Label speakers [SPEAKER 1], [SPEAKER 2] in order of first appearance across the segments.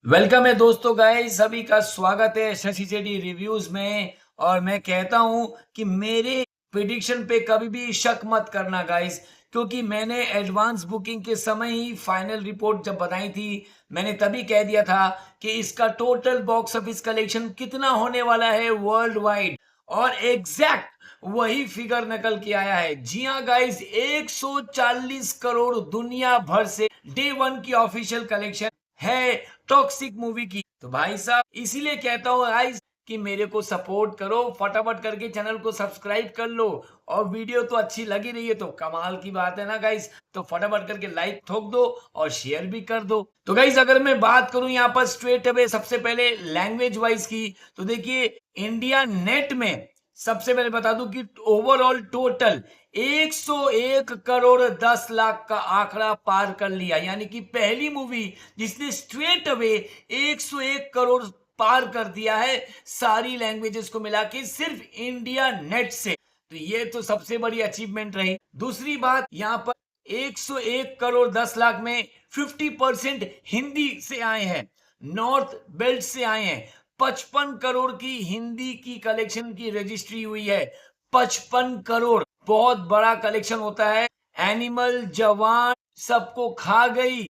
[SPEAKER 1] Welcome है दोस्तों guys, सभी का स्वागत है शशि चेडी रिव्यूज में। और मैं कहता हूं कि मेरे प्रिडिक्शन पे कभी भी शक मत करना गाइस, क्योंकि मैंने एडवांस बुकिंग के समय ही फाइनल रिपोर्ट जब बताई थी, मैंने तभी कह दिया था कि इसका टोटल बॉक्स ऑफिस कलेक्शन कितना होने वाला है वर्ल्ड वाइड। और एग्जैक्ट वही फिगर निकल के आया है। जी हाँ गाइस, 140 करोड़ दुनिया भर से डे वन की ऑफिशियल कलेक्शन है टॉक्सिक मूवी की। तो भाई साहब, इसीलिए कहता हूँ गाइस कि मेरे को सपोर्ट करो, फटाफट करके चैनल को सब्सक्राइब कर लो। और वीडियो तो अच्छी लगी रही है तो कमाल की बात है ना गाइस, तो फटाफट करके लाइक ठोक दो और शेयर भी कर दो। तो गाइस, अगर मैं बात करूं यहाँ पर स्ट्रेट अवे सबसे पहले लैंग्वेज वाइज की, तो देखिए इंडिया नेट में सबसे पहले बता दूं कि ओवरऑल टोटल 101 करोड़ 10 लाख का आंकड़ा पार कर लिया, यानी कि पहली मूवी जिसने स्ट्रेट अवे 101 करोड़ पार कर दिया है सारी लैंग्वेजेस को मिला के सिर्फ इंडिया नेट से। तो ये तो सबसे बड़ी अचीवमेंट रही। दूसरी बात, यहाँ पर 101 करोड़ 10 लाख में 50% हिंदी से आए हैं, नॉर्थ बेल्ट से आए हैं। 55 करोड़ की हिंदी की कलेक्शन की रजिस्ट्री हुई है। 55 करोड़ बहुत बड़ा कलेक्शन होता है। एनिमल, जवान सबको खा गई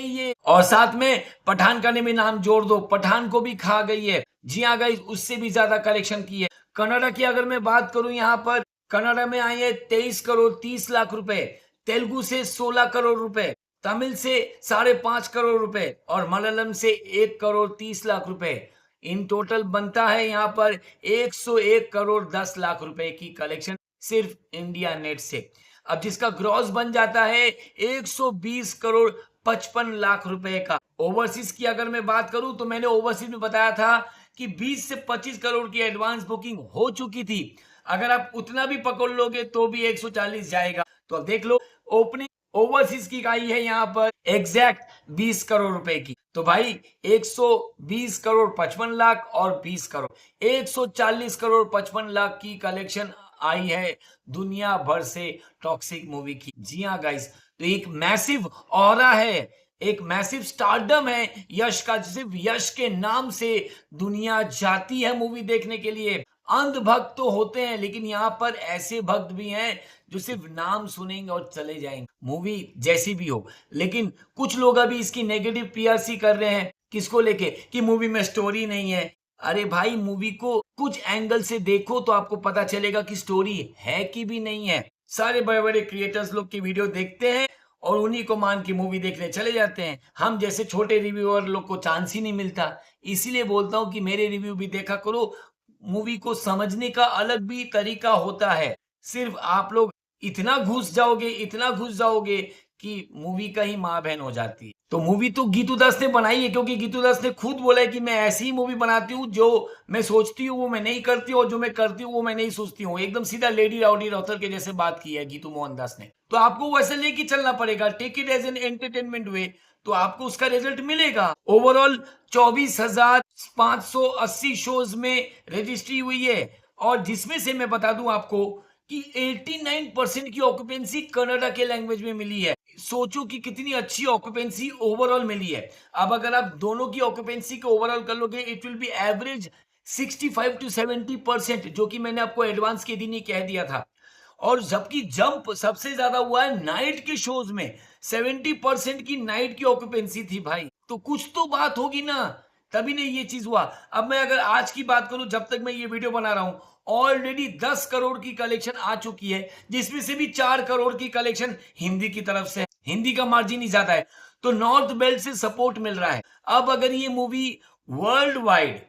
[SPEAKER 1] ये। और साथ में पठान का भी नाम जोड़ दो, पठान को भी खा गई है। जी हाँ गाइस, उससे भी ज्यादा कलेक्शन की है। कनाडा की अगर मैं बात करूं, यहाँ पर कनाडा में आई है 23 करोड़ 30 लाख रुपए, तेलुगु से 16 करोड़ रुपए, तमिल से 5.5 करोड़ रुपए और मलयालम से 1 करोड़ 30 लाख रुपए। इन टोटल बनता है यहाँ पर 101 करोड़ 10 लाख रुपए की कलेक्शन सिर्फ इंडिया नेट से। अब जिसका ग्रॉस बन जाता है 120 करोड़ 55 लाख रुपए का। ओवरसीज की अगर मैं बात करूं तो मैंने ओवरसीज में बताया था कि 20 से 25 करोड़ की एडवांस बुकिंग हो चुकी थी। अगर आप उतना भी पकड़ लोगे तो भी 140 जाएगा। तो अब देख लो, ओपनिंग ओवरसीज की आई है यहाँ पर एग्जैक्ट 20 करोड़ रुपए की। तो भाई 120 करोड़ 55 लाख और 20 करोड़ 140 करोड़ 55 लाख की कलेक्शन आई है दुनिया भर से टॉक्सिक मूवी की। जी हाँ गाइस, तो एक मैसिव ऑरा है, एक मैसिव स्टारडम है यश का। सिर्फ यश के नाम से दुनिया जाती है मूवी देखने के लिए। अंध भक्त तो होते हैं, लेकिन यहाँ पर ऐसे भक्त भी हैं जो सिर्फ नाम सुनेंगे और चले जाएंगे, मूवी जैसी भी हो। लेकिन कुछ लोग अभी इसकी नेगेटिव पीआरसी कर रहे हैं, किसको लेके, कि मूवी में स्टोरी नहीं है। अरे भाई, मूवी को कुछ एंगल से देखो तो आपको पता चलेगा कि स्टोरी है कि भी नहीं है। सारे बड़े बड़े क्रिएटर्स लोग की वीडियो देखते हैं और उन्हीं को मान के मूवी देखने चले जाते हैं। हम जैसे छोटे रिव्यूअर लोग को चांस ही नहीं मिलता। इसीलिए बोलता हूं कि मेरे रिव्यू भी देखा करो। मूवी को समझने का अलग भी तरीका होता है। सिर्फ आप लोग इतना घुस जाओगे कि मूवी का ही माँ बहन हो जाती है। तो मूवी तो गीतू दास ने बनाई है, क्योंकि गीतू दास ने खुद बोला है कि मैं ऐसी ही मूवी बनाती हूँ, जो मैं सोचती हूँ वो मैं नहीं करती और जो मैं करती हूँ वो मैं नहीं सोचती हूँ। एकदम सीधा लेडी राउडी रौतर के जैसे बात की है गीतू मोहन दास ने। तो आपको वैसे लेके चलना पड़ेगा, take it as an entertainment way, तो आपको उसका रिजल्ट मिलेगा। ओवरऑल 24,580 शोज में रजिस्ट्री हुई है, और जिसमें से मैं बता दूं आपको कि 89% की ऑक्यूपेंसी कन्नड़ा के लैंग्वेज में मिली है। सोचो कि कितनी अच्छी ऑक्यूपेंसी ओवरऑल मिली है। अब अगर आप दोनों की ऑक्यूपेंसी को ओवरऑल कर लोगे, it will be average 65 to 70%, जो कि मैंने आपको एडवांस के दिन ही कह दिया था। और जबकि जंप सबसे ज्यादा हुआ है नाइट के शोज में, 70% की नाइट की ऑक्यूपेंसी थी भाई। तो कुछ तो बात होगी ना, तभी नहीं ये चीज हुआ। अब मैं अगर आज की बात करूं, जब तक मैं ये वीडियो बना रहा हूं, ऑलरेडी 10 करोड़ की कलेक्शन आ चुकी है, जिसमें से भी 4 करोड़ की कलेक्शन हिंदी की तरफ से है। हिंदी का मार्जिन ही ज्यादा है, तो नॉर्थ बेल्ट से सपोर्ट मिल रहा है। अब अगर ये मूवी वर्ल्ड वाइड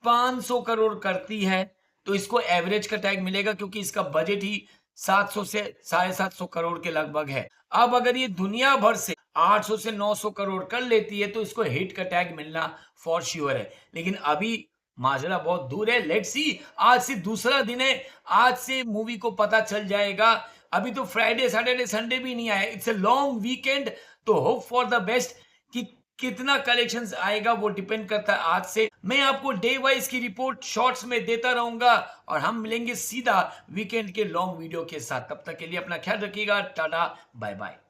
[SPEAKER 1] 500 करोड़ करती है तो इसको एवरेज का टैग मिलेगा, क्योंकि इसका बजट ही 700 से 750 करोड़ के लगभग है। अब अगर ये दुनिया भर से 800 से 900 करोड़ कर लेती है तो इसको हिट का टैग मिलना फॉर श्योर है। लेकिन अभी माजरा बहुत दूर है। लेट्स सी, आज से दूसरा दिन है, आज से मूवी को पता चल जाएगा। अभी तो फ्राइडे सैटरडे संडे भी नहीं आया, इट्स अ लॉन्ग वीकेंड। तो होप फॉर द बेस्ट कि कितना कलेक्शंस आएगा वो डिपेंड करता है आज से। मैं आपको डे वाइज की रिपोर्ट शॉर्ट्स में देता रहूंगा, और हम मिलेंगे सीधा वीकेंड के लॉन्ग वीडियो के साथ। तब तक के लिए अपना ख्याल रखिएगा। Tata, bye bye.